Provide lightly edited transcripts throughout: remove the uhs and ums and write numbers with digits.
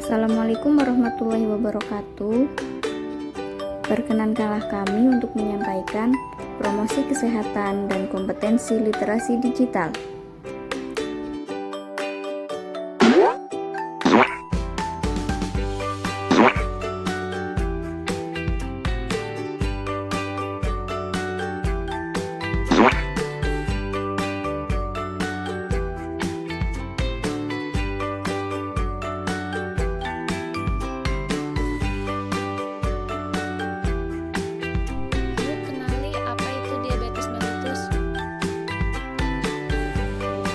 Assalamualaikum warahmatullahi wabarakatuh. Perkenankanlah kami untuk menyampaikan promosi kesehatan dan kompetensi literasi digital.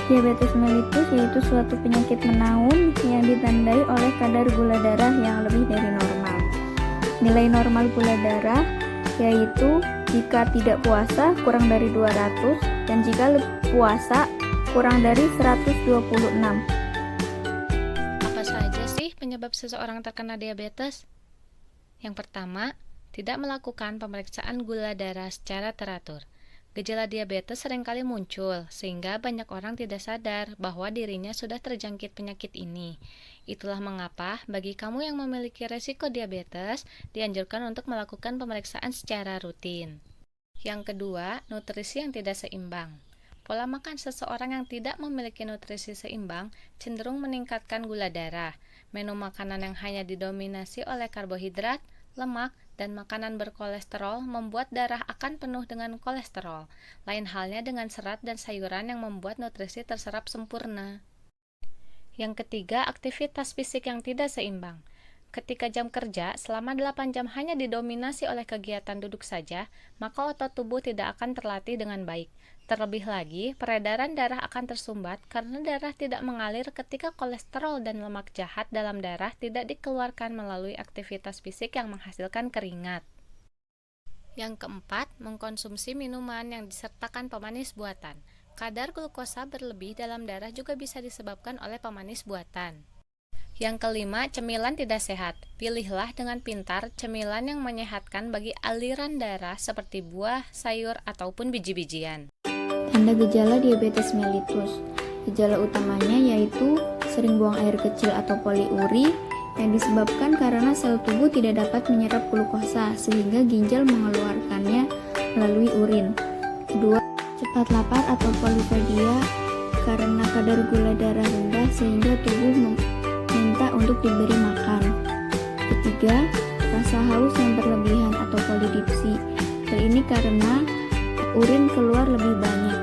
Diabetes mellitus yaitu suatu penyakit menaun yang ditandai oleh kadar gula darah yang lebih dari normal. Nilai normal gula darah yaitu jika tidak puasa kurang dari 200 dan jika puasa kurang dari 126. Apa saja sih penyebab seseorang terkena diabetes? Yang pertama, tidak melakukan pemeriksaan gula darah secara teratur. Gejala diabetes seringkali muncul, sehingga banyak orang tidak sadar bahwa dirinya sudah terjangkit penyakit ini. Itulah mengapa bagi kamu yang memiliki resiko diabetes, dianjurkan untuk melakukan pemeriksaan secara rutin. Yang kedua, nutrisi yang tidak seimbang. Pola makan seseorang yang tidak memiliki nutrisi seimbang cenderung meningkatkan gula darah. Menu makanan yang hanya didominasi oleh karbohidrat, lemak, dan makanan berkolesterol membuat darah akan penuh dengan kolesterol. Lain halnya dengan serat dan sayuran yang membuat nutrisi terserap sempurna. Yang ketiga, aktivitas fisik yang tidak seimbang. Ketika jam kerja selama 8 jam hanya didominasi oleh kegiatan duduk saja, maka otot tubuh tidak akan terlatih dengan baik. Terlebih lagi, peredaran darah akan tersumbat karena darah tidak mengalir ketika kolesterol dan lemak jahat dalam darah tidak dikeluarkan melalui aktivitas fisik yang menghasilkan keringat. Yang keempat, mengkonsumsi minuman yang disertakan pemanis buatan. Kadar glukosa berlebih dalam darah juga bisa disebabkan oleh pemanis buatan. Yang kelima, cemilan tidak sehat. Pilihlah dengan pintar cemilan yang menyehatkan bagi aliran darah seperti buah, sayur, ataupun biji-bijian. Tanda gejala diabetes mellitus. Gejala utamanya yaitu sering buang air kecil atau poliuri yang disebabkan karena sel tubuh tidak dapat menyerap glukosa sehingga ginjal mengeluarkannya melalui urin. Kedua, cepat lapar atau polifagia karena kadar gula darah rendah sehingga tubuh meminta untuk diberi makan. Ketiga, rasa haus yang berlebihan atau polidipsi. Hal ini karena urin keluar lebih banyak.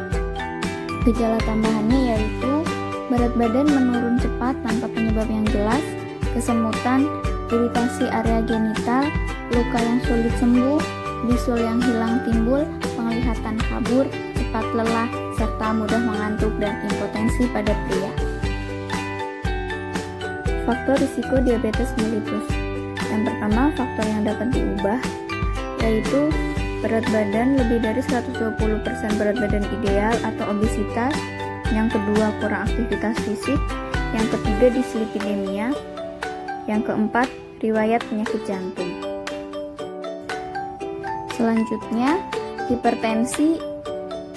Gejala tambahannya yaitu berat badan menurun cepat tanpa penyebab yang jelas, kesemutan, iritasi area genital, luka yang sulit sembuh, bisul yang hilang timbul, penglihatan kabur, cepat lelah, serta mudah mengantuk dan impotensi pada pria. Faktor risiko diabetes mellitus. Yang pertama, faktor yang dapat diubah yaitu berat badan lebih dari 120% berat badan ideal atau obesitas. Yang kedua, kurang aktivitas fisik. Yang ketiga, dislipidemia. Yang keempat, riwayat penyakit jantung. Selanjutnya, hipertensi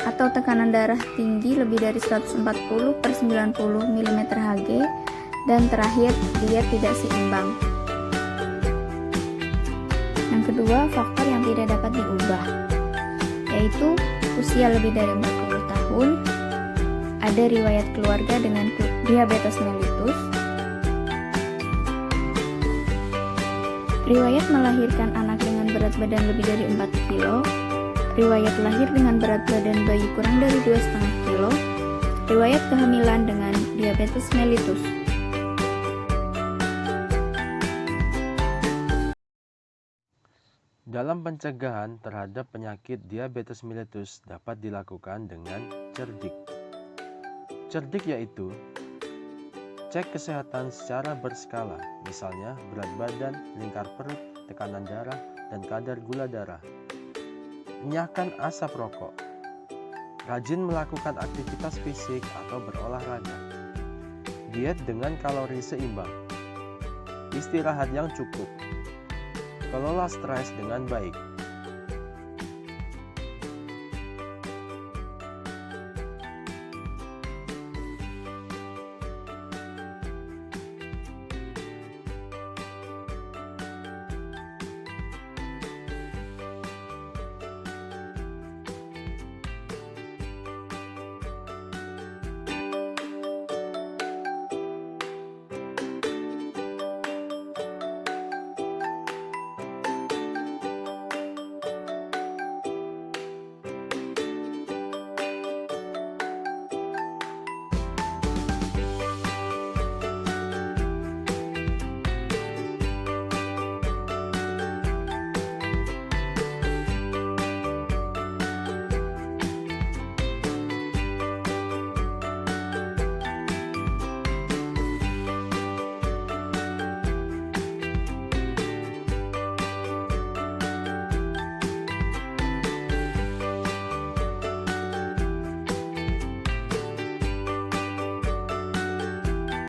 atau tekanan darah tinggi lebih dari 140/90 mm/Hg. Dan terakhir, diet tidak seimbang. Yang kedua, faktor yang tidak dapat diubah yaitu usia lebih dari 40 tahun, ada riwayat keluarga dengan diabetes mellitus, riwayat melahirkan anak dengan berat badan lebih dari 4 kg, riwayat lahir dengan berat badan bayi kurang dari 2,5 kg, riwayat kehamilan dengan diabetes mellitus. Dalam pencegahan terhadap penyakit diabetes mellitus dapat dilakukan dengan cerdik. Cerdik yaitu cek kesehatan secara berskala, misalnya berat badan, lingkar perut, tekanan darah, dan kadar gula darah. Enyahkan asap rokok. Rajin melakukan aktivitas fisik atau berolahraga. Diet dengan kalori seimbang. Istirahat yang cukup. Kelola stres dengan baik.